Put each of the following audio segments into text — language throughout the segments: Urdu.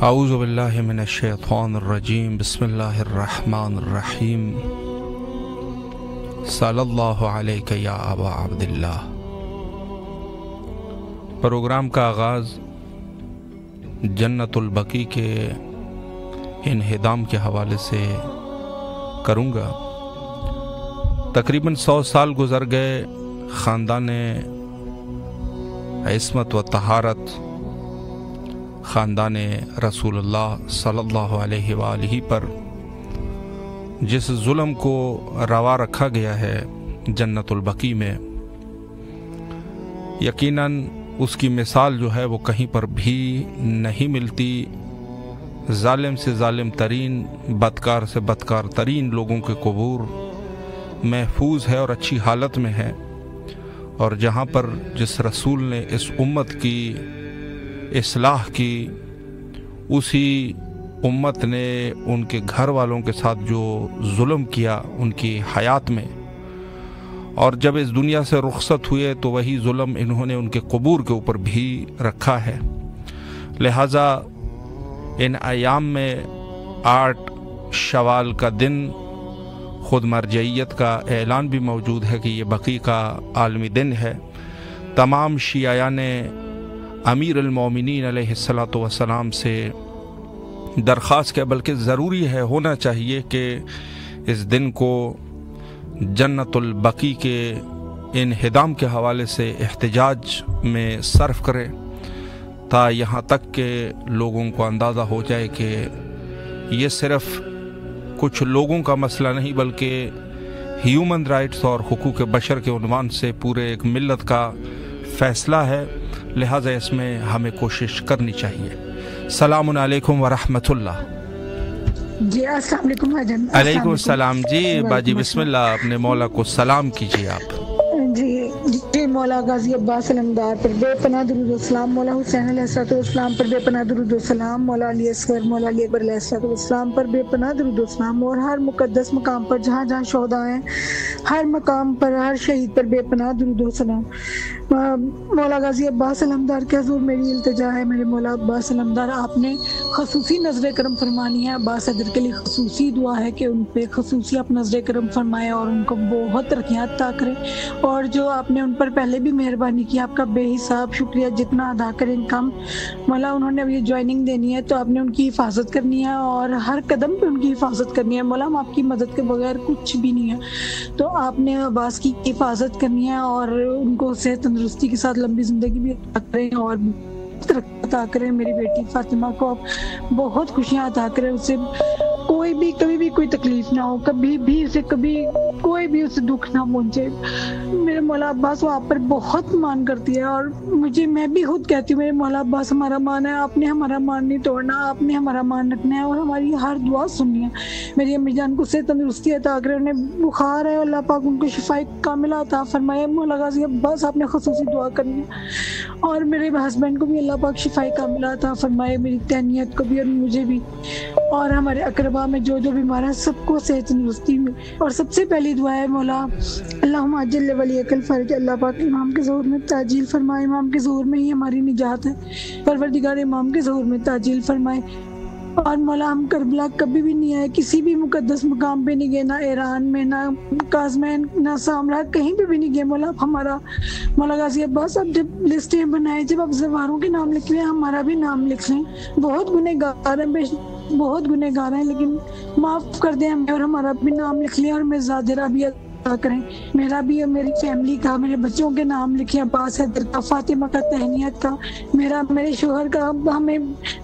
اعوذ باللہ من الشیطان الرجیم بسم اللہ الرحمن الرحیم صلی اللہ علیہ یا ابا عبداللہ۔ پروگرام کا آغاز جنت البقیع کے انہدام کے حوالے سے کروں گا۔ تقریباً 100 سال گزر گئے خاندان عصمت و طہارت خاندان رسول اللہ صلی اللہ علیہ وآلہ پر جس ظلم کو روا رکھا گیا ہے جنت البقیع میں، یقیناً اس کی مثال جو ہے وہ کہیں پر بھی نہیں ملتی۔ ظالم سے ظالم ترین، بدکار سے بدکار ترین لوگوں کے قبور محفوظ ہے اور اچھی حالت میں ہے، اور جہاں پر جس رسول نے اس امت کی اصلاح کی، اسی امت نے ان کے گھر والوں کے ساتھ جو ظلم کیا ان کی حیات میں، اور جب اس دنیا سے رخصت ہوئے تو وہی ظلم انہوں نے ان کے قبور کے اوپر بھی رکھا ہے۔ لہٰذا ان ایام میں 8 شوال کا دن خود مرجعیت کا اعلان بھی موجود ہے کہ یہ بقیع کا عالمی دن ہے۔ تمام شیعیان امیر المومنین علیہ الصلاۃ والسلام سے درخواست ہے، بلکہ ضروری ہے، ہونا چاہیے کہ اس دن کو جنت البقیع کے انہدام کے حوالے سے احتجاج میں صرف کرے، تا یہاں تک کہ لوگوں کو اندازہ ہو جائے کہ یہ صرف کچھ لوگوں کا مسئلہ نہیں، بلکہ ہیومن رائٹس اور حقوق بشر کے عنوان سے پورے ایک ملت کا فیصلہ ہے۔ لہٰذا اس میں ہمیں کوشش کرنی چاہیے۔ السلام علیکم ورحمۃ اللہ۔ جی السلام علیکم بھائی۔ علیکم السلام۔ جی باجی بسم اللہ، اپنے مولا کو سلام کیجیے آپ۔ جی مولا غازی عباس علمدار پر بے پناہ درود و سلام، مولا حسین علیہ السلام پر بے پناہ درود و سلام، مولا علی اصغر مولا علی اکبر علیہ السلام پر بے پناہ درود و سلام، اور ہر مقدس مقام پر جہاں جہاں شہداء ہیں، ہر مقام پر ہر شہید پر بے پناہ درود و سلام۔ مولا غازی عباس علمدار کے حضور میری التجا ہے، میرے مولا عباس علمدار، آپ نے خصوصی نظر کرم فرمانی ہے۔ عباس صدر کے لیے خصوصی دعا ہے کہ ان پہ خصوصی آپ نظر کرم فرمائے اور ان کو بہت ترقیاں عطا کریں، اور جو آپ نے ان پر پہلے بھی مہربانی کی، آپ کا بے حساب شکریہ، جتنا ادا کریں کم۔ مولا انہوں نے اب یہ جوائننگ دینی ہے تو آپ نے ان کی حفاظت کرنی ہے، اور ہر قدم پہ ان کی حفاظت کرنی ہے۔ مولا ہم آپ کی مدد کے بغیر کچھ بھی نہیں ہے، تو آپ نے عباس کی حفاظت کرنی ہے، اور ان کو صحت تندرستی کے ساتھ لمبی زندگی بھی عطا کریں اور ترقی عطا کریں۔ میری بیٹی فاطمہ کو آپ بہت خوشیاں عطا کریں، اسے کوئی بھی کبھی بھی کوئی تکلیف نہ ہو، کبھی بھی اسے کبھی کوئی بھی اسے دکھ نہ پہنچے۔ میرے مولا عباس وہ آپ پر بہت مان کرتی ہے، اور میں بھی خود کہتی ہوں میرے مولا عباس ہمارا مان ہے، آپ نے ہمارا مان نہیں توڑنا، آپ نے ہمارا مان رکھنا ہے اور ہماری ہر دعا سننی ہے۔ میری امی جان کو صحت تندرستی عطا کرے، انہیں بخار ہے، اللہ پاک ان کو شفائے کاملہ عطا فرمائے۔ مولا غازی عباس آپ نے خصوصی دعا کرنی ہے، اور میرے ہسبینڈ کو بھی اللہ پاک شفائے کاملہ عطا فرمائے، میری تہنیت کو بھی اور مجھے بھی، اور ہمارے اقربا میں جو بیمار ہے سب کو صحت تندرستی میں۔ اور سب سے پہلی دعا ہے مولا اللہم عجل ولیک الفرج، اللہ پاک امام کے ظہور میں تعجیل فرمائے، امام کے ظہور میں ہی ہماری نجات ہے، پروردگار امام کے ظہور میں تعجیل فرمائے۔ اور مولا ہم کربلا کبھی بھی نہیں آئے، کسی بھی مقدس مقام پہ نہیں گئے، نہ ایران میں، نہ کازمین، نہ سامرا، کہیں پہ بھی نہیں گئے۔ مولا ہمارا مولا غازی عباس اب جب لسٹیں بنائے، جب اب زواروں کے نام لکھے ہیں، ہمارا بھی نام لکھ لیں۔ بہت گنہگار ہیں، بہت گنہگار ہیں، لیکن معاف کر دیں ہمیں اور ہمارا بھی نام لکھ لیں، اور میں زادرہ بھی عطا کریں، میرا بھی اور میری فیملی کا، میرے بچوں کے نام لکھیں، عباس حیدر کا، فاطمہ کا، تہنیت کا، میرے شوہر کا، ہمیں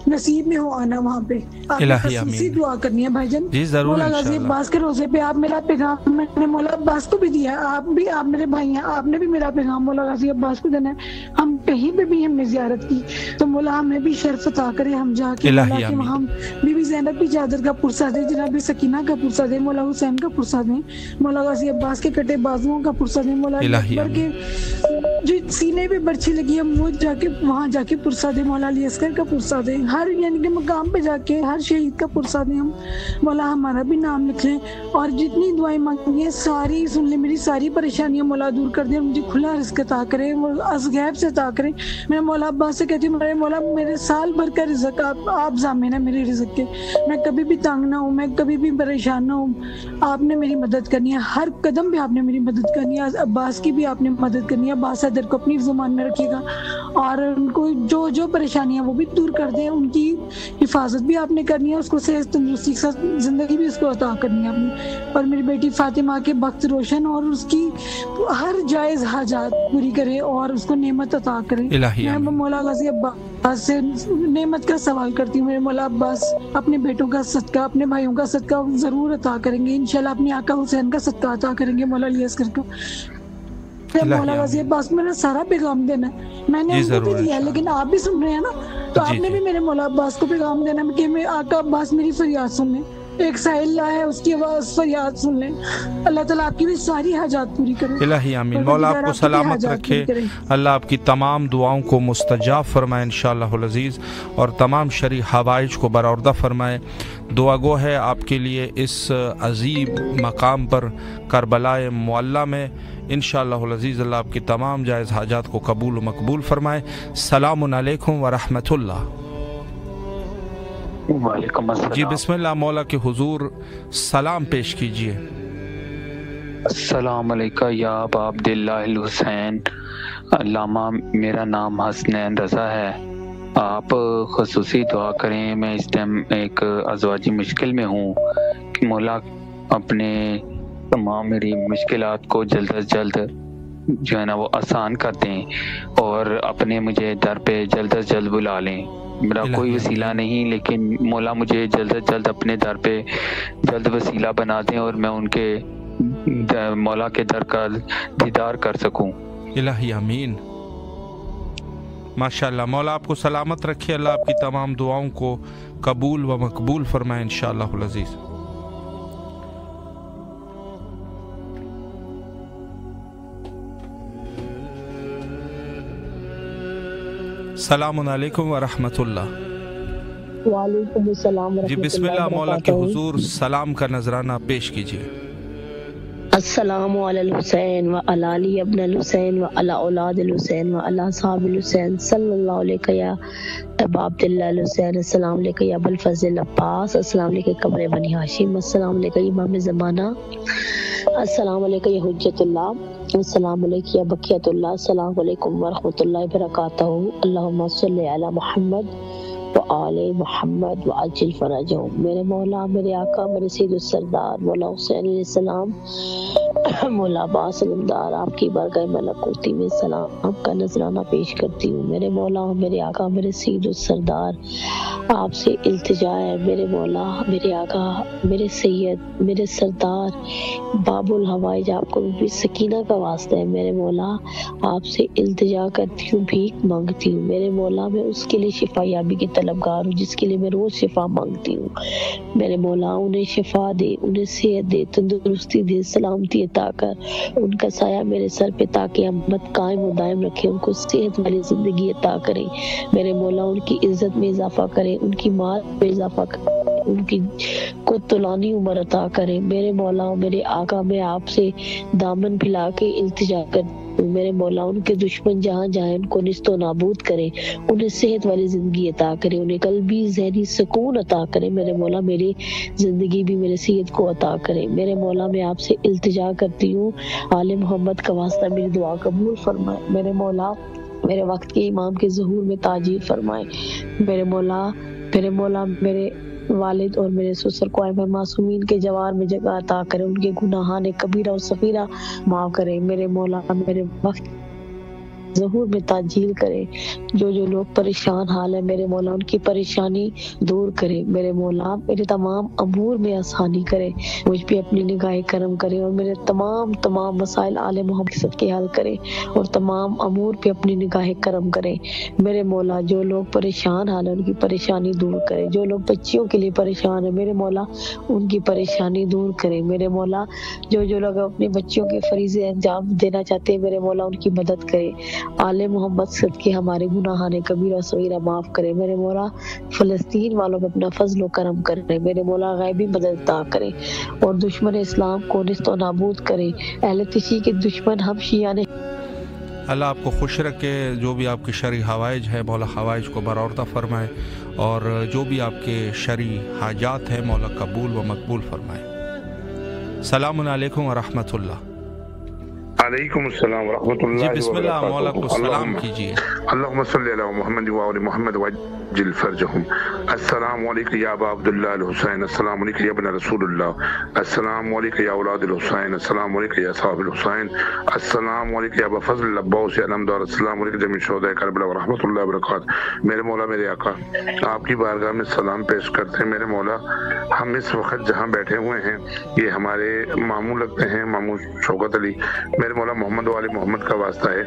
نصیب میں ہو آنا وہاں پہ۔ الہی آمین۔ دعا کرنی ہے بھائی جان۔ جی ضرور مولا غازی عباس کے روزے پہ آپ میرا پیغام میں نے مولا عباس کو بھی دیا ہے، آپ میرے بھائی ہیں، آپ نے بھی میرا پیغام مولا غازی عباس کو دینا ہے۔ ہم کہیں پہ بھی ہم نے زیارت کی تو مولا ہمیں بھی شرف عطا کرے، ہم جا کے وہاں بی بی زینب کی چادر کا پرسہ دیں، جناب سکینہ کا پرسہ دیں، مولا حسین کا پرسہ دیں، مولا غازی عباس کے کٹے بازوؤں کا پرسہ دیں، مولا اکبر کے جو سینے پہ برچھی لگی ہے وہ جا کے وہاں جا کے پرسہ دے، مولا علی اصغر کا پرسہ دے، ہر یعنی کہ مقام پہ جا کے ہر شہید کا پرسہ دیں ہم، مولا ہمارا بھی نام لکھ لیں، اور جتنی دعائیں مانگی ہیں ساری سن لیں، میری ساری پریشانیاں مولا دور کر دیں، اور مجھے کھلا رزق عطا کرے، وہ از غیب سے عطا کرے۔ میں مولا عباس سے کہتی ہوں، میرے مولا میرے سال بھر کا رزق آپ ضامن ہے میرے رزق کے، میں کبھی بھی تنگ نہ ہوں، میں کبھی بھی پریشان نہ ہوں، آپ نے میری مدد کرنی ہے، ہر قدم پہ آپ نے میری مدد کرنی ہے، عباس کی بھی آپ نے مدد کرنی ہے، عباس حیدر کو اپنی زبان میں رکھیے گا، اور ان کو جو پریشانیاں وہ بھی دور کر دیں، ان کی حفاظت بھی آپ نے کرنی ہے، اس کو صحت تندرستی کے ساتھ زندگی بھی اس کو عطا کرنی ہے آپ نے، اور میری بیٹی فاطمہ کے بخت روشن اور اس کی ہر جائز حاجات پوری کرے اور اس کو نعمت عطا کرے۔ میں مولا غازی عباس سے نعمت کا سوال کرتی ہوں، میرے مولا عباس اپنے بیٹوں کا صدقہ، اپنے بھائیوں کا صدقہ ضرور عطا کریں گے انشاءاللہ، اپنے آقا حسین کا صدقہ عطا کریں گے مولا علی اصغر کو۔ مولا غازی عباس میرا سارا پیغام دینا ہے، میں نے ان کو بھی دیا ہے لیکن آپ بھی سن رہے ہیں نا، تو آپ نے بھی میرے مولا عباس کو پیغام دینا ہے کہ میں آقا عباس میری فریاد سن لیں، ایک سائل ہے اس کی آواز فریاد سن لیں، اللہ تعالیٰ آپ کی بھی ساری حاجات پوری کرے۔ الہی آمین۔ مولا آپ کو سلامت رکھے، اللہ آپ کی تمام دعاؤں کو مستجاب فرمائے انشاءاللہ العزیز، اور تمام شرعی حوائج کو برآوردہ فرمائے۔ دعا گو ہے آپ کے لیے اس عظیم مقام پر کربلا معلیٰ میں، انشاءاللہ العزیز اللہ آپ کی تمام جائز حاجات کو قبول و مقبول فرمائے۔ السلام علیکم ورحمۃ اللہ۔ وعلیکم السلام۔ جی بسم اللہ، مولا کے حضور سلام پیش کیجئے۔ السلام علیکم یا ابا عبداللہ الحسین، علامہ میرا نام حسنین رضا ہے، آپ خصوصی دعا کریں، میں اس ٹائم ایک ازواجی مشکل میں ہوں کہ مولا اپنے تمام میری مشکلات کو جلد از جلد جو ہے نا وہ آسان کر دیں، اور اپنے مجھے در پہ جلد از جلد بلا لیں۔ میرا کوئی وسیلہ نہیں، لیکن مولا مجھے جلد از جلد اپنے در پہ جلد وسیلہ بنا دیں اور میں ان کے مولا کے در کا دیدار کر سکوں۔ الہی آمین۔ ماشاءاللہ، مولا آپ کو سلامت رکھے، اللہ آپ کی تمام دعاؤں کو قبول و مقبول فرمائے انشاءاللہ العزیز۔ السلام علیکم ورحمۃ اللہ۔ وعلیکم السلام ورحمۃ اللہ۔ جی بسم اللہ، مولا کے حضور سلام کا نذرانہ پیش کیجیے۔ السلام علی الحسین و علی علی ابن الحسین و علی اولاد الحسین و علی صحاب الحسین، صلی اللہ علیہ یا ابا عبداللہ الحسین، السلام علیکم یا ابو الفضل عباس، السلام علیکم قمر بنی ہاشم، السلام علیکم امام زمانہ، السلام علیکم یا حجت اللہ، السلام علیکم یا بقیت اللہ، السلام علیکم ورحمۃ اللہ وبرکاتہ، اللہم صلی علی محمد وآل محمد وعجل فرجہم۔ میرے مولا، میرے آقا، میرے سید السردار مولا حسین علیہ السلام، مولا عباس علمدار، آپ کی بارگاہ ملکوتی میں سلام کا نذرانہ پیش کرتی ہوں۔ میرے مولا، میرے آقا، میرے سید السردار، آپ سے التجا ہے میرے مولا، میرے آقا، میرے سید، میرے سردار باب الحوائج، آپ کو بھی سکینہ کا واسطہ ہے میرے مولا، آپ سے التجا کرتی ہوں، بھیک مانگتی ہوں میرے مولا، میں اس کے لیے شفا یابی کی طلبگار ہوں جس کے لیے میں روز شفا مانگتی ہوں میرے مولا، انہیں شفا دے، انہیں صحت دے، تندرستی دے، سلامتی عطا کر، ان کا سایہ میرے سر پہ تاکہ قیامت قائم و دائم رکھے، ان کو صحت والی زندگی عطا کرے میرے مولا، ان کی عزت میں اضافہ کرے، ان کی مال میں اضافہ کرے، ان کی کو طولانی عمر عطا کرے میرے مولا، میرے آقا، میں آپ سے دامن پھیلا کے التجا کرتی ہوں میرے مولا، ان کے دشمن جہاں جائیں ان کو نیست و نابود کرے، انہیں صحت والی زندگی عطا کرے، انہیں قلبی ذہنی سکون عطا کرے میرے مولا، میری زندگی بھی میرے سید کو عطا کرے میرے مولا، میں آپ سے التجا کرتی ہوں، آل محمد کا واسطہ میری دعا قبول فرمائے میرے مولا، میرے وقت کے امام کے ظہور میں تاجیل فرمائے میرے مولا، میرے مولا، میرے والد اور میرے سسر کو ائمہ معصومین کے جوار میں جگہ عطا کرے، ان کے گناہان کبیرہ و صغیرہ معاف کرے میرے مولا، میرے وقت ظہور میں تاجیل کرے، جو لوگ پریشان حال ہے میرے مولا ان کی پریشانی دور کرے میرے مولا، میرے تمام امور میں آسانی کرے، مجھ پہ اپنی نگاہ کرم کرے اور میرے تمام مسائل آل محمد کے صدقے حل کرے اور تمام امور پہ اپنی نگاہ کرم کرے میرے مولا، جو لوگ پریشان حال ہے ان کی پریشانی دور کرے، جو لوگ بچیوں کے لیے پریشان ہے میرے مولا ان کی پریشانی دور کرے میرے مولا، جو لوگ اپنے بچیوں کے فریضے انجام دینا چاہتے ہیں میرے مولا ان کی مدد کرے آل محمد صدقے ہمارے گناہان کبیرہ صغیرہ معاف کرے میرے مولا، فلسطین والوں میں اپنا فضل و کرم کرے میرے مولا، غیبی مدد عطا کرے اور دشمن اسلام کو نیست و نابود کرے، اہل تشیع کے دشمن ہم شیعہ نے اللہ آپ کو خوش رکھے، جو بھی آپ کے شرعی حوائج ہے مولا حوائج کو برآوردہ فرمائے، اور جو بھی آپ کے شرعی حاجات ہیں مولا قبول و مقبول فرمائے۔ السلام علیکم ورحمۃ اللہ۔ علیکم السلام ورحمۃ اللہ جی بسم اللہ، مولا کو سلام کیجیے۔ اللہم صلی علی محمد و آل محمد وعجل فرجہم۔ السلام علیکم یا ابا عبداللہ الحسین، السلام علیکم یا ابن رسول اللہ، السلام علیکم یا اولاد الحسین، السلام علیکم یا صاحب الحسین، السلام علیکم یا ابا فضل العباس یا علمدار، السلام علیکم جمیع شہداء کربلا ورحمۃ اللہ وبرکاتہ۔ میرے مولا میرے آقا، آپ کی بارگاہ میں سلام پیش کرتے ہیں میرے مولا۔ ہم اس وقت جہاں بیٹھے ہوئے ہیں یہ ہمارے ماموں لگتے ہیں، ماموں شوکت علی، میرے مولا محمد و آل محمد کا واسطہ ہے،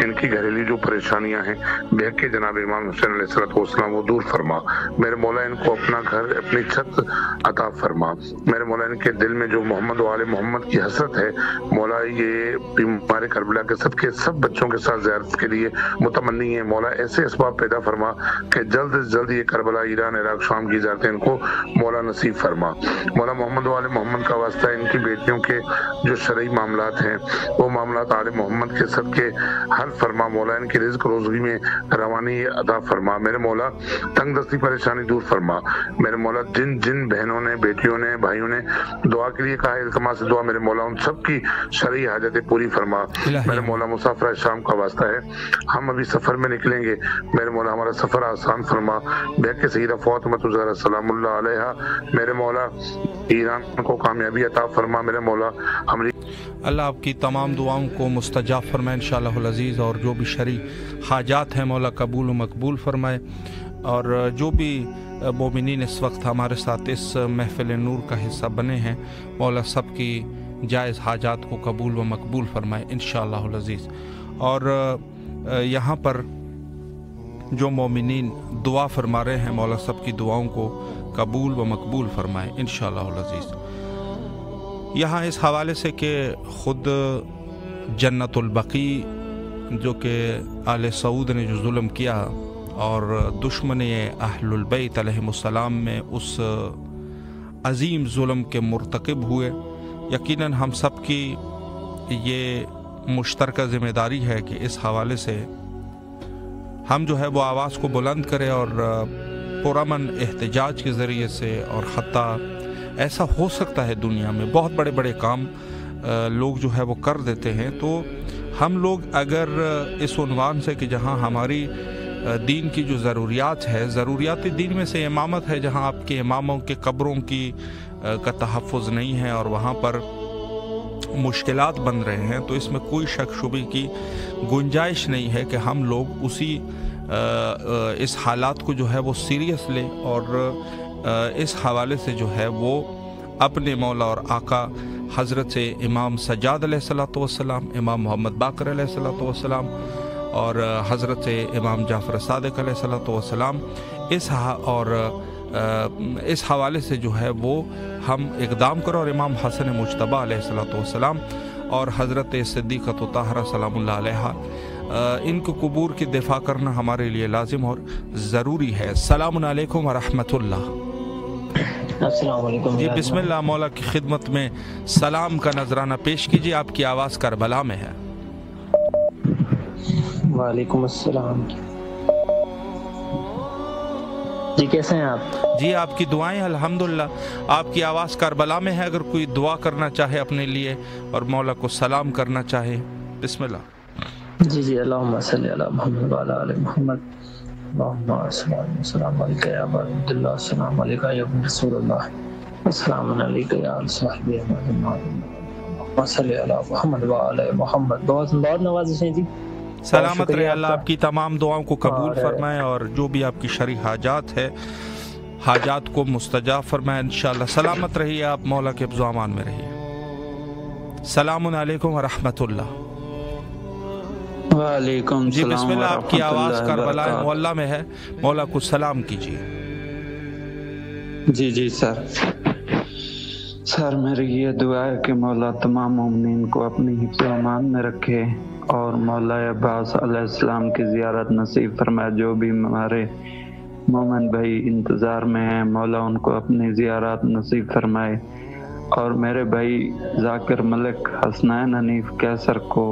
ان کی گھریلو جو پریشانیاں ہیں بہت کے جناب امام حسین علیہ الصلوۃ والسلام وہ دور فرما میرے مولا، ان کو اپنا گھر اپنی چھت عطا فرما میرے مولا، ان کے دل میں جو محمد و آل محمد کی حسرت ہے مولا، یہ ہمارے کربلا کے سب بچوں کے ساتھ زیارت کے لیے متمنی ہے مولا، ایسے اسباب پیدا فرما کہ جلد سے جلد یہ کربلا، ایران، عراق، شام کی زیارتیں ان کو مولا نصیب فرما مولا۔ محمد و آل محمد کا واسطہ ان کی بیٹیوں کے جو شرعی معاملات ہیں وہ معاملات آل محمد کے صدقے حل فرما مولا، ان کی رزق روزگی میں روانی عطا فرما میرے مولا، تنگ دستی پریشانی دور فرما میرے مولا۔ جن جن بہنوں نے، بیٹیوں نے، بھائیوں نے دعا کے لیے کہا ہے، التماس دعا میرے مولا، ان سب کی شرعی حاجتیں پوری فرما میرے مولا۔ مسافرہ شام کا واسطہ ہے، ہم ابھی سفر میں نکلیں گے میرے مولا، ہمارا سفر آسان فرما بہت کے سیدہ فاطمہ الزہرا سلام اللہ علیہا میرے مولا، ایران کو کامیابی عطا فرما میرے مولا۔ اللہ آپ کی تمام دعاؤں کو مستجاب فرمائے انشاءاللہ العزیز، اور جو بھی شرعی حاجات ہیں مولا قبول و مقبول فرمائے، اور جو بھی مومنین اس وقت ہمارے ساتھ اس محفل نور کا حصہ بنے ہیں مولا، سب کی جائز حاجات کو قبول و مقبول فرمائے انشاءاللہ العزیز۔ اور یہاں پر جو مومنین دعا فرما رہے ہیں مولا، سب کی دعاؤں کو قبول و مقبول فرمائے انشاءاللہ العزیز۔ یہاں اس حوالے سے کہ خود جنت البقیع جو کہ آل سعود نے جو ظلم کیا اور دشمن اہل البیت علیہم السلام میں اس عظیم ظلم کے مرتکب ہوئے، یقیناً ہم سب کی یہ مشترکہ ذمہ داری ہے کہ اس حوالے سے ہم جو ہے وہ آواز کو بلند کریں، اور پرامن احتجاج کے ذریعے سے، اور حتیٰ ایسا ہو سکتا ہے دنیا میں بہت بڑے بڑے کام لوگ جو ہے وہ کر دیتے ہیں، تو ہم لوگ اگر اس عنوان سے کہ جہاں ہماری دین کی جو ضروریات ہے، ضروریات دین میں سے امامت ہے، جہاں آپ کے اماموں کے قبروں کی کا تحفظ نہیں ہے اور وہاں پر مشکلات بن رہے ہیں، تو اس میں کوئی شک شبے کی گنجائش نہیں ہے کہ ہم لوگ اسی اس حالات کو جو ہے وہ سیریس لیں، اور اس حوالے سے جو ہے وہ اپنے مولا اور آقا حضرت امام سجاد علیہ الصلوۃ والسلام، امام محمد باقر علیہ الصلوۃ والسلام، اور حضرت امام جعفر صادق علیہ الصلوۃ والسلام، اس حوالے سے جو ہے وہ ہم اقدام کرو، اور امام حسن مجتبیٰ علیہ الصلوۃ والسلام اور حضرت صدیقۃ طاہرہ سلام اللہ علیہا، ان کو قبور کی دفاع کرنا ہمارے لیے لازم اور ضروری ہے۔ السلام علیکم ورحمۃ اللہ۔ السلام علیکم جی بسم اللہ، مولا کی خدمت میں سلام کا نذرانہ پیش کیجیے، آپ کی آواز کربلا میں ہے۔ وعلیکم السلام جی، کیسے ہیں آپ؟ جی آپ کی دعائیں الحمدللہ، آپ کی آواز کربلا میں ہے، اگر کوئی دعا کرنا چاہے اپنے لیے اور مولا کو سلام کرنا چاہے، بسم اللہ۔ جی اللہم صلی علی محمد وعلی آل محمد، اللہم صلی السلام علیکہ یا ابا عبداللہ، السلام علیکہ یا ابن رسول اللہ، السلام علیکہ یا آل صحبہ اجمعین، اللہم صلی علی محمد وعلی محمد۔ بہت نوازشیں جی، سلامت رہے، اللہ آپ کی تمام دعاؤں کو قبول فرمائے، اور جو بھی آپ کی شرعی حاجات ہے حاجات کو مستجاب فرمائے انشاءاللہ۔ سلامت رہیے آپ، مولا کے حفظ و امان میں رہیے۔ السلام علیکم ورحمۃ اللہ۔ وعلیکم السلام۔ جی بسم اللہ، آپ کی آواز کربلا معلیٰ میں ہے، مولا کو سلام کیجیے۔ جی سر میری یہ دعا ہے کہ مولا تمام مومنین کو اپنی حفظ و امان میں رکھے، اور مولا عباس علیہ السلام کی زیارت نصیب فرمائے. جو بھی ہمارے مومن بھائی انتظار میں ہیں مولا ان کو اپنی زیارت نصیب فرمائے. اور میرے بھائی ذاکر ملک حسنین حنیف کیسر کو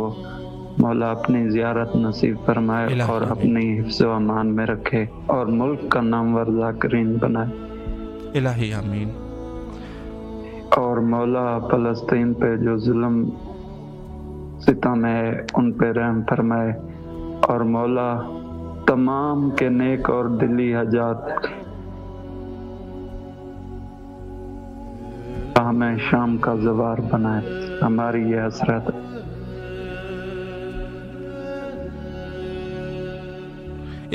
مولا اپنی زیارت نصیب فرمائے اور اپنی حفظ و امان میں رکھے اور ملک کا نامور ذاکرین بنائے. الہی آمین. اور مولا فلسطین پہ جو ظلم ستم ہے ان پہ رحم فرمائے. اور مولا تمام کے نیک اور دلی حاجات ہمیں شام کا زوار بنائے. ہماری یہ حسرت.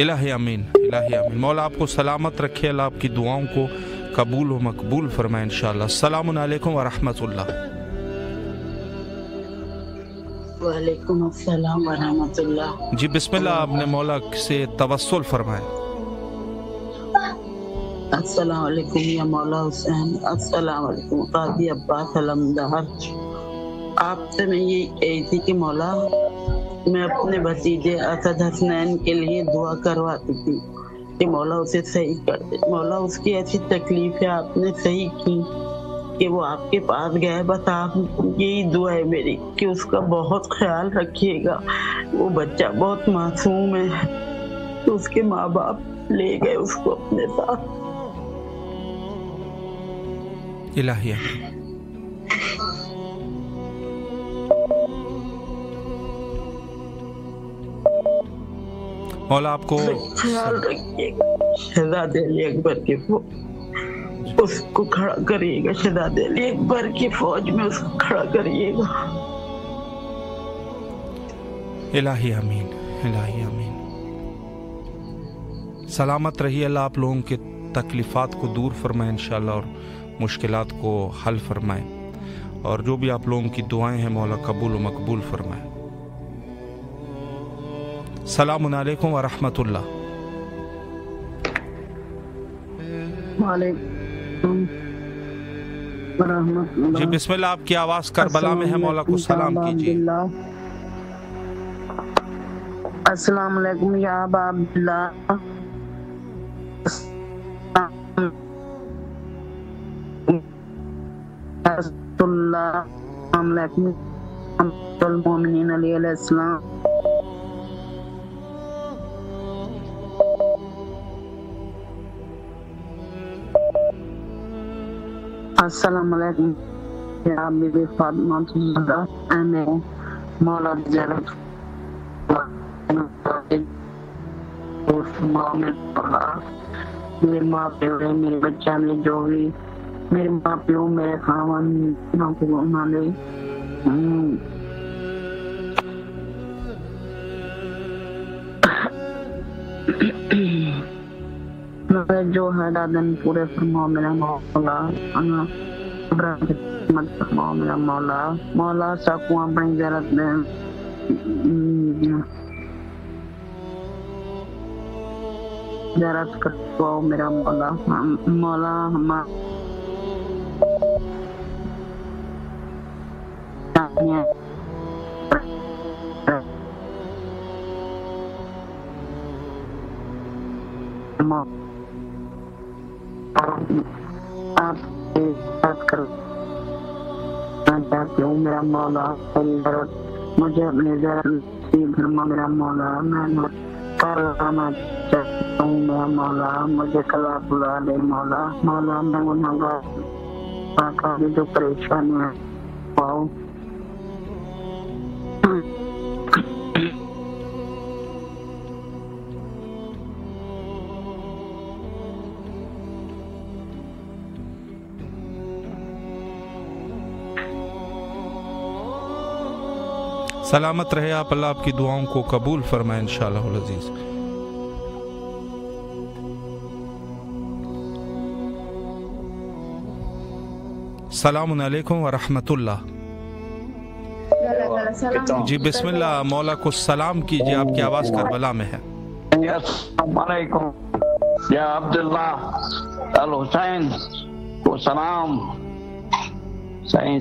الہی آمین. الہی آمین. مولا آپ کو سلامت رکھے. اللہ آپ کی دعاؤں کو قبول و مقبول فرمائے انشاءاللہ. السلام علیکم ورحمۃ اللہ. وعلیکم السلام ورحمۃ اللہ. جی بسم اللہ. آپ نے مولا سے توسل فرمائے. السلام علیکم یا مولا حسین. السلام علیکم قاضی عباس علمدار. آپ سے میں یہ کہی تھی کہ مولا میں اپنے بھتیجے اسد حسنین کے لیے دعا کرواتی تھی کہ مولا اسے صحیح کر دے. مولا اس کی ایسی تکلیف ہے آپ نے صحیح کی کہ وہ آپ کے پاس گئے. بس آپ یہی دعا ہے میری کہ اس کا بہت خیال رکھیے گا. وہ بچہ بہت معصوم ہے. اس کے ماں باپ لے گئے اس کو اپنے ساتھ. الہی مولا آپ کو خیال رکھیے گا. شہزادے علی اکبر کے اس کو کھڑا کریے گا. شہزادے علی اکبر کی فوج میں اس کو کھڑا کریے گا. الہی آمین. الہی آمین. سلامت رہیے. اللہ آپ لوگوں کے تکلیفات کو دور فرمائے انشاءاللہ اور مشکلات کو حل فرمائے. اور جو بھی آپ لوگوں کی دعائیں ہیں مولا قبول و مقبول فرمائے. السلام علیکم ورحمۃ اللہ. وعلیکم ورحمۃ اللہ. جی بسم اللہ. آپ کی آواز کربلا میں ہے. مولا کو سلام کیجیے. السلام علیکم یا ابا عبداللہ. السلام علیکم المومنین علیہ السلام. السلام علیکم یا بی بی فاطمہ الزہرا. میں مولا زیارت میرے ماں پیو میرے بچہ نے جو بھی میرے ماں پیو میرے خاوند کو نہ لے. جو ہے دادن پورے فرماؤ میرا مولا. مت فرماؤ میرا مولا. مولا سکوں اپنی زیارت میں زیارت کرواؤ میرا مولا. مولا ہمارا آپ بات کرو چاہتی ہوں میرا مولا. مجھے اپنی نصیب فرما میرا مولا. میں کرنا چاہتا ہوں میرا مولا. مجھے کلا بلا دے مولا. مولا میں گناہگار کا جو پریشانی ہے پاؤ. سلامت رہے آپ. اللہ آپ کی دعاؤں کو قبول فرمائے انشاءاللہ العزیز. السلام علیکم ورحمۃ اللہ. جی بسم اللہ. مولا کو سلام کیجیے. آپ کی آواز کربلا میں ہے. السلام علیکم یا عبداللہ الحسین کو سلام. صحیح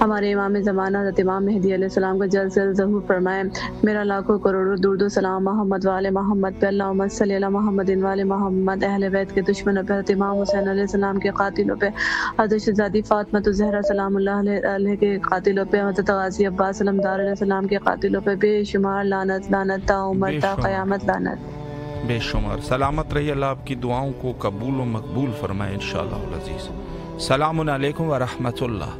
ہمارے امام زمانہ حضرت امام مہدی علیہ السلام کا جلد سے جلد ظہور فرمائے۔ میرا لاکھوں کروڑوں درود و سلام محمد والے محمد پہ، اللہم صلی علی محمد والے محمد، اہل بیت کے دشمنوں پہ، حضرت امام حسین علیہ السلام کے قاتلوں پہ، حضرت شہزادی فاطمہ الزہرا سلام اللہ علیہ کے قاتلوں پہ، حضرت غازی عباس علمدار علیہ السلام کے قاتلوں پہ بے شمار لعنت لعنت تا عمر تا قیامت لعنت بے شمار۔ سلامت رہی، اللہ آپ کی دعاؤں کو قبول و مقبول فرمائے انشاءاللہ العزیز۔ السلام علیکم ورحمۃ اللہ۔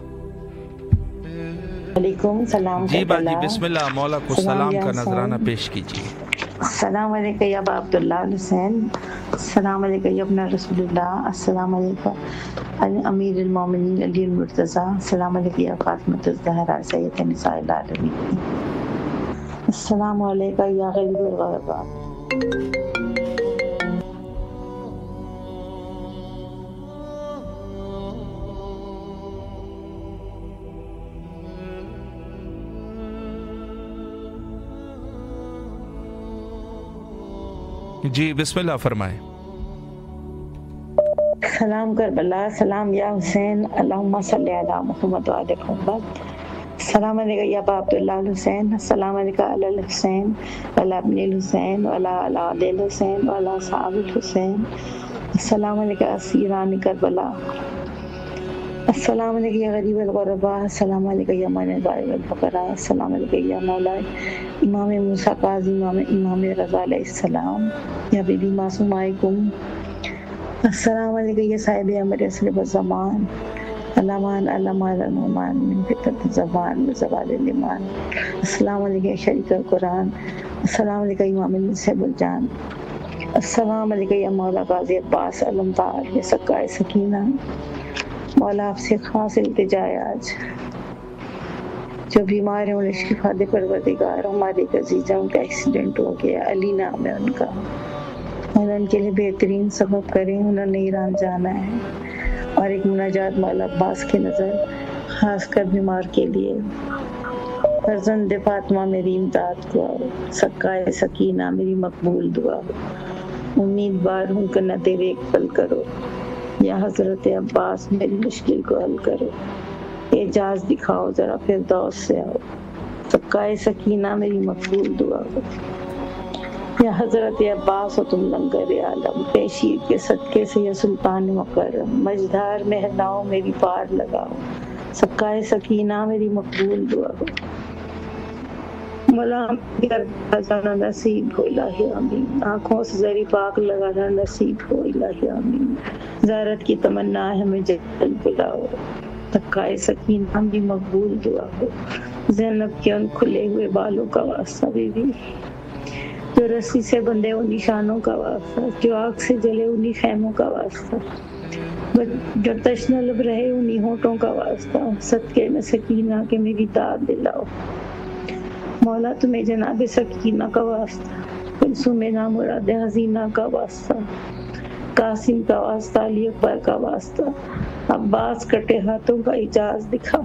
وعلیکم السلام۔ جی باجی بسم اللہ، مولا کو سلام کا نذرانہ پیش کیجیے۔ السلام علیکم یا ابا عبداللہ حسین، السلام علیکم یا ابن رسول اللہ، السلام علیکم امیر المومنین علی المرتضیٰ، السلام علیکم یا فاطمۃ الزہرا سید نساء العالمین، السلام علیکم یا غریب الغرباء۔ جی بسم اللہ فرمائیں۔ سلام کربلا، سلام یا حسین، اللہم صلی علی محمد وعلی محمد، السلام علیکم یا ابا عبداللہ حسین، السلام علیکم علی الحسین وعلی ابن الحسین وعلی اولاد الحسین وعلی اصحاب الحسین، السلام علیکم اسیران کربلا، السلام علیکم یا غریب الغرباء، السلام علیکم یا من الغائب الفقراء، السلام علیکم یا مولا امام موسیٰ قاضی امام رضا علیہ السلام، یا بیبی معصوم علیکم، السلام علیکم یا صاحب امر اسلب الزمان، علامان علامان المان من فتنة الزمان وزوال الایمان، السلام علیکم یا شریک القرآن، السلام علیکم امام النسب الجان، السلام علیکم یا مولا غازی عباس علمدار یا سقائے سکینہ۔ مولا آپ سے خاص التجا ہے، آج جو بیمار ہیں انہیں شفا دے پروردگار۔ ہمارے ایک عزیزہ ان کا ایکسیڈنٹ ہو گیا، علی نام ہے ان کا، اور ان کے لیے بہترین سبب کریں، انہوں نے ایران جانا ہے، اور ایک مناجات مولا عباس کی نظر خاص کر بیمار کے لیے۔ فرزند فاطمہ میری امداد کو، سقائے سکینہ میری مقبول دعا، امیدوار ہوں کہ نہ تیرے ایک پل کرو، یا حضرت عباس میری مشکل کو حل کرو، اعجاز دکھاؤ ذرا فردوس سے آؤ، سقائے سکینہ میری مقبول دعا ہو، یا حضرت عباس و تم لنگر عالم، پیشیر کے صدقے سے یا سلطان مکرم، مجدار مہناؤ میری پار لگاؤ، سقائے سکینہ میری مقبول دعا ہو، مولا جانا نصیب ہو الہی آمین، آنکھوں سے زری پاک لگانا نصیب ہو الہی آمین، زیارت کی تمنا ہے ہمیں جلد بلاؤ، سقائے سکینہ بھی مقبول دعا ہو، زینب کے ان کھلے ہوئے بالوں کا واسطہ بیوی، جو رسی سے بندھے ان نشانوں کا واسطہ، جو آگ سے جلے انہی خیموں کا واسطہ، جو تشنہ لب رہے انہی ہونٹوں کا واسطہ، صدقے میں سکینہ کے میری داد دلاؤ، مولا تمہیں جناب سکینہ کا واسطہ، کلثوم نامراد حزینہ کا واسطہ، قاسم کا واسطہ، علی اکبر کا واسطہ، عباس کٹے ہاتھوں کا اعجاز دکھاؤ،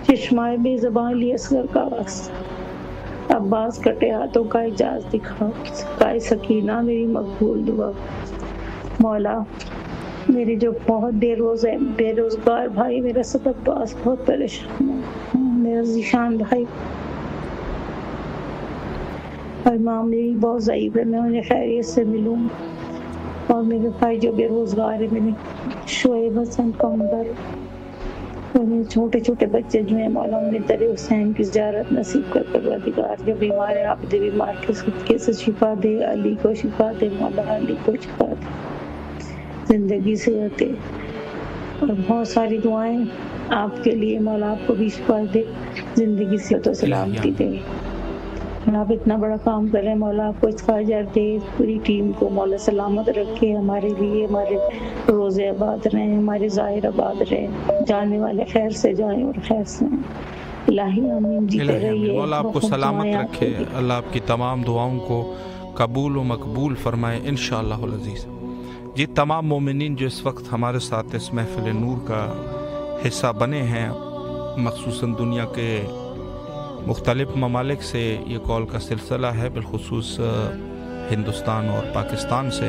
چشمائے بے زبان علی اصغر کا واسطہ، عباس کٹے ہاتھوں کا اعجاز دکھاؤ، سقائے سکینہ میری مقبول دعا۔ مولا میرے جو بہت بے روزگار بھائی، میرا سب عباس بہت پریشان ہے، میرا ذیشان بھائی اور ماں میری بہت ضعیف ہے، میں انہیں خیریت سے ملوں، اور میرے بھائی جو بے روزگار ہے، میرے شعیب حسن کمبر، اور میرے چھوٹے چھوٹے بچے جو ہیں، مولا انہیں در حسین کی زیارت نصیب کر پروردگار، جو بیمار ہے آپ دے، بیمار کے صدقے سے شفا دے، علی کو شفا دے، مولا علی کو شفا دے، زندگی سے رہتے، اور بہت ساری دعائیں آپ کے لیے، مولا آپ کو بھی شفا دے، زندگی سے تو سلامتی دے، آپ اتنا بڑا کام کر رہے ہیں، مولا آپ کو اس کا اجر دے، پوری ٹیم کو مولا سلامت رکھے، ہمارے لیے ہمارے روزے آباد رہیں، ہمارے ظاہر آباد رہیں، جانے والے خیر سے جائیں اور خیر سے ہیں، الہی آمین، جیتے رہیے، مولا آپ کو سلامت رکھے، اللہ آپ کی تمام دعاؤں کو قبول و مقبول فرمائے انشاءاللہ العزیز۔ جی تمام مومنین جو اس وقت ہمارے ساتھ اس محفل نور کا حصہ بنے ہیں، مخصوصاً دنیا کے مختلف ممالک سے یہ کال کا سلسلہ ہے، بالخصوص ہندوستان اور پاکستان سے،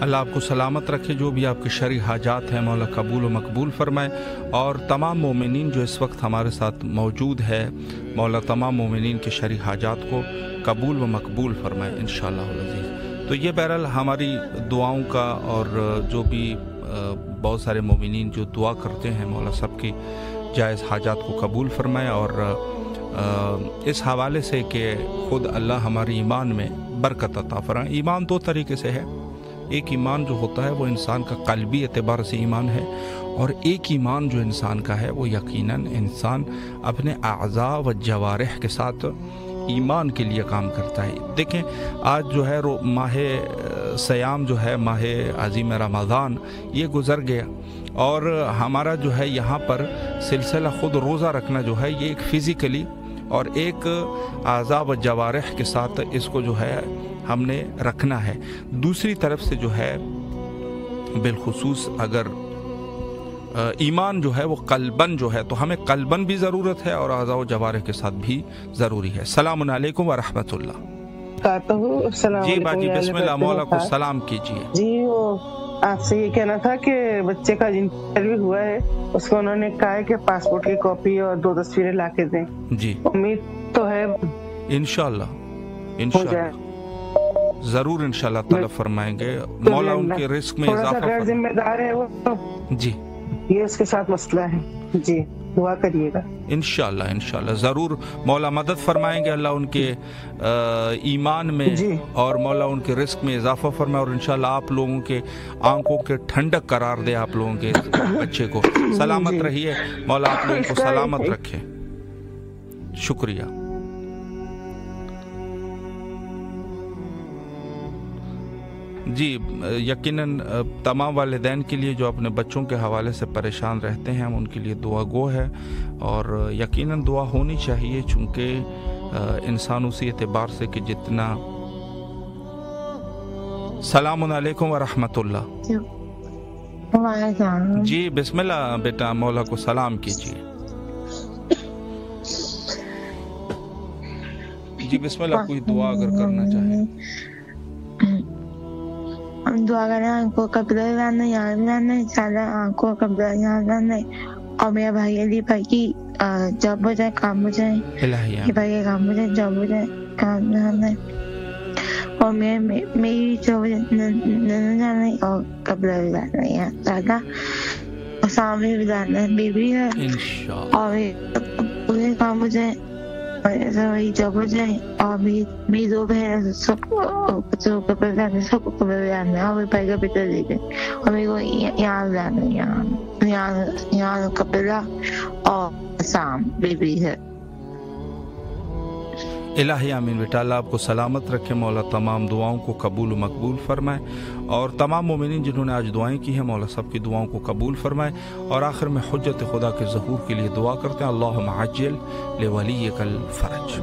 اللہ آپ کو سلامت رکھے، جو بھی آپ کے شرعی حاجات ہیں مولا قبول و مقبول فرمائے، اور تمام مومنین جو اس وقت ہمارے ساتھ موجود ہے مولا تمام مومنین کے شرعی حاجات کو قبول و مقبول فرمائے انشاءاللہ العزیز۔ تو یہ بہرحال ہماری دعاؤں کا، اور جو بھی بہت سارے مومنین جو دعا کرتے ہیں مولا سب کی جائز حاجات کو قبول فرمائے، اور اس حوالے سے کہ خود اللہ ہمارے ایمان میں برکت عطا فرمائے۔ ایمان دو طریقے سے ہے، ایک ایمان جو ہوتا ہے وہ انسان کا قلبی اعتبار سے ایمان ہے، اور ایک ایمان جو انسان کا ہے وہ یقیناً انسان اپنے اعضاء و جوارح کے ساتھ ایمان کے لیے کام کرتا ہے۔ دیکھیں آج جو ہے ماہ سیام جو ہے ماہ عظیم رمضان یہ گزر گیا، اور ہمارا جو ہے یہاں پر سلسلہ خود روزہ رکھنا جو ہے یہ ایک فزیکلی اور ایک اعضاء و جوارح کے ساتھ اس کو جو ہے ہم نے رکھنا ہے۔ دوسری طرف سے جو ہے بالخصوص اگر ایمان جو ہے وہ قلباً جو ہے تو ہمیں قلباً بھی ضرورت ہے اور اعضاء و جوارح کے ساتھ بھی ضروری ہے۔ السلام علیکم ورحمۃ اللہ۔ جی باجی بسم اللہ، مولا کو سلام کیجیے۔ جی وہ آپ سے یہ کہنا تھا کہ بچے کا انٹرویو ہوا ہے، اس کو انہوں نے کہا ہے کہ پاسپورٹ کی کاپی اور 2 تصویریں لا کے دیں۔ جی امید تو ہے انشاءاللہ ضرور انشاءاللہ طلب فرمائیں گے، مولا ان کے رزق میں اضافہ فرمائے۔ ذمہ دار ہے وہ، جی یہ اس کے ساتھ مسئلہ ہے، جی دعا کریے گا انشاءاللہ انشاءاللہ ضرور مولا مدد فرمائیں گے، اللہ ان کے ایمان میں اور مولا ان کے رزق میں اضافہ فرمائے، اور انشاءاللہ آپ لوگوں کے آنکھوں کے ٹھنڈک قرار دے آپ لوگوں کے بچے کو۔ سلامت رہیے، مولا آپ لوگوں کو سلامت رکھے، شکریہ۔ جی یقیناً تمام والدین کے لیے جو اپنے بچوں کے حوالے سے پریشان رہتے ہیں ہم ان کے لیے دعا گو ہے، اور یقیناً دعا ہونی چاہیے، چونکہ انسان اسی اعتبار سے کہ جتنا۔ السلام علیکم ورحمۃ اللہ۔ جی بسم اللہ بیٹا، مولا کو سلام کیجیے۔ جی بسم اللہ، کوئی دعا اگر کرنا چاہیں۔ دعا کریں آنکھ کو قبضہ لانا، یاد لانا، زیادہ آنکھ کو قبضہ یاد لانا، اور میرا بھائی علی بھائی کی جاب ہو جائے، کام ہو جائے، یہ بھائی کا کام ہو جائے، جاب ہو جائے، کام لانا، اور میری جو جانا اور قبضہ بھی لانا ہے زیادہ، اور سامنے بھی لانا ہے، بیوی ہے، اور پورے کام ہو جائے، وہی جب ہو جائے، اور میری 2 بہن سب کو قبر لانا، سب کو قبر لانا، اور میرے بھائی کا بیٹا دے دیں، اور میرے کو یہاں لانا، یہاں قبرہ اور سام بیوی ہے۔ الہی آمین بیٹا، اللہ آپ کو سلامت رکھے، مولا تمام دعاؤں کو قبول و مقبول فرمائے، اور تمام مومنین جنہوں نے آج دعائیں کی ہیں مولا سب کی دعاؤں کو قبول فرمائے، اور آخر میں حجت خدا کے ظہور کے لیے دعا کرتے ہیں، اللہم عجل لولیک الفرج۔